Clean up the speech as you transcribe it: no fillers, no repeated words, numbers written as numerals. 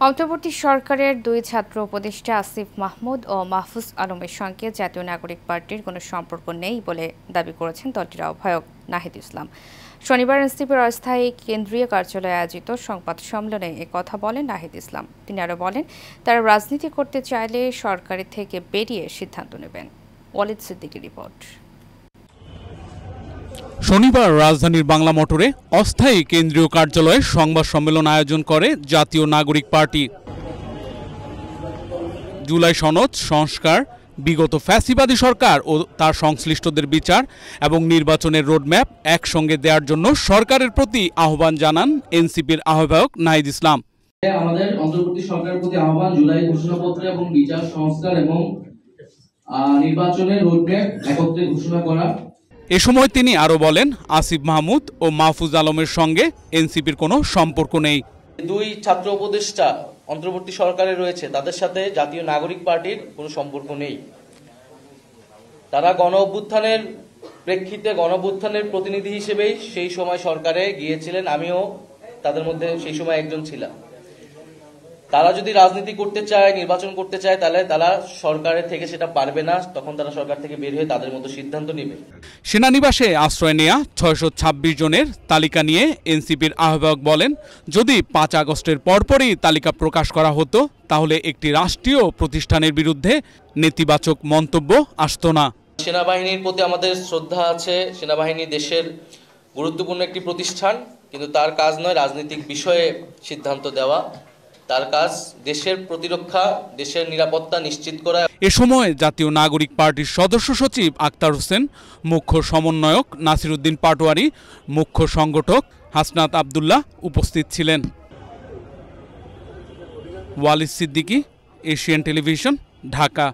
অন্তর্বর্তী সরকারের দুই ছাত্র উপদেষ্টা আসিফ মাহমুদ ও মাহফুজ আলমের সঙ্গে জাতীয় নাগরিক পার্টির কোনো সম্পর্ক নেই বলে দাবি করেছেন দলটির আহ্বায়ক নাহিদ ইসলাম। শনিবার এনসিপির অস্থায়ী কেন্দ্রীয় কার্যালয়ে আয়োজিত সংবাদ সম্মেলনে কথা বলেন নাহিদ ইসলাম। তিনি আরও বলেন, তারা রাজনীতি করতে চাইলে সরকারের থেকে বেরিয়ে সিদ্ধান্ত নেবেন। ওয়ালিদ সিদ্দিকীর রিপোর্ট। শনিবার রাজধানীর বাংলা মোটরে অস্থায়ী কেন্দ্রীয় কার্যালয়ে সংবাদ সম্মেলন আয়োজন করে জাতীয় নাগরিক পার্টি। জুলাই সনদ সংস্কার, বিগত ফ্যাসিবাদী সরকার ও তার সংশ্লিষ্টদের বিচার এবং নির্বাচনের রোডম্যাপ একসঙ্গে দেওয়ার জন্য সরকারের প্রতি আহ্বান জানান এনসিপির আহ্বায়ক নাহিদ ইসলাম। আমাদের অন্তর্বর্তী সরকারের প্রতি আহ্বান, জুলাই ঘোষণাপত্র এবং বিচার সংস্কার এবং নির্বাচনের রোডম্যাপ একত্রে ঘোষণা করা। এ সময় তিনি আরও বলেন, আসিফ মাহমুদ ও মাহফুজ আলমের সঙ্গে এনসিপির কোনো সম্পর্ক নেই। দুই ছাত্র উপদেষ্টা অন্তর্বর্তী সরকারে রয়েছে, তাদের সাথে জাতীয় নাগরিক পার্টির কোনো সম্পর্ক নেই। তারা গণ অভ্যুত্থানের প্রেক্ষিতে গণ অভ্যুত্থানের প্রতিনিধি হিসেবেই সেই সময় সরকারে গিয়েছিলেন, আমিও তাদের মধ্যে সেই সময় একজন ছিলাম। তারা যদি রাজনীতি করতে চায়, নির্বাচন করতে চায়, তাহলে তারা সরকারের থেকে সেটা পারবে না, তখন তারা সরকার থেকে বের হয়ে তাদের মতো সিদ্ধান্ত নেবে। সেনানিবাসে আশ্রয় নেয়া 626 জনের তালিকা নিয়ে এনসিপির আহ্বায়ক বলেন, যদি 5 আগস্টের পরপরই তালিকা প্রকাশ করা হতো তাহলে একটি রাষ্ট্রীয় প্রতিষ্ঠানের বিরুদ্ধে নেতিবাচক মন্তব্য আসতো না। সেনাবাহিনীর প্রতি আমাদের শ্রদ্ধা আছে। সেনাবাহিনী দেশের গুরুত্বপূর্ণ একটি প্রতিষ্ঠান, কিন্তু তার কাজ নয় রাজনৈতিক বিষয়ে সিদ্ধান্ত দেওয়া। তার কাজ দেশের প্রতিরক্ষা, দেশের নিরাপত্তা নিশ্চিত করা। এ সময় জাতীয় নাগরিক পার্টির সদস্য সচিব আক্তার হোসেন, মুখ্য সমন্বয়ক নাসির উদ্দিন পাটোয়ারি, মুখ্য সংগঠক হাসনাত আবদুল্লাহ উপস্থিত ছিলেন। Walid Siddiqui, Asian television, Dhaka.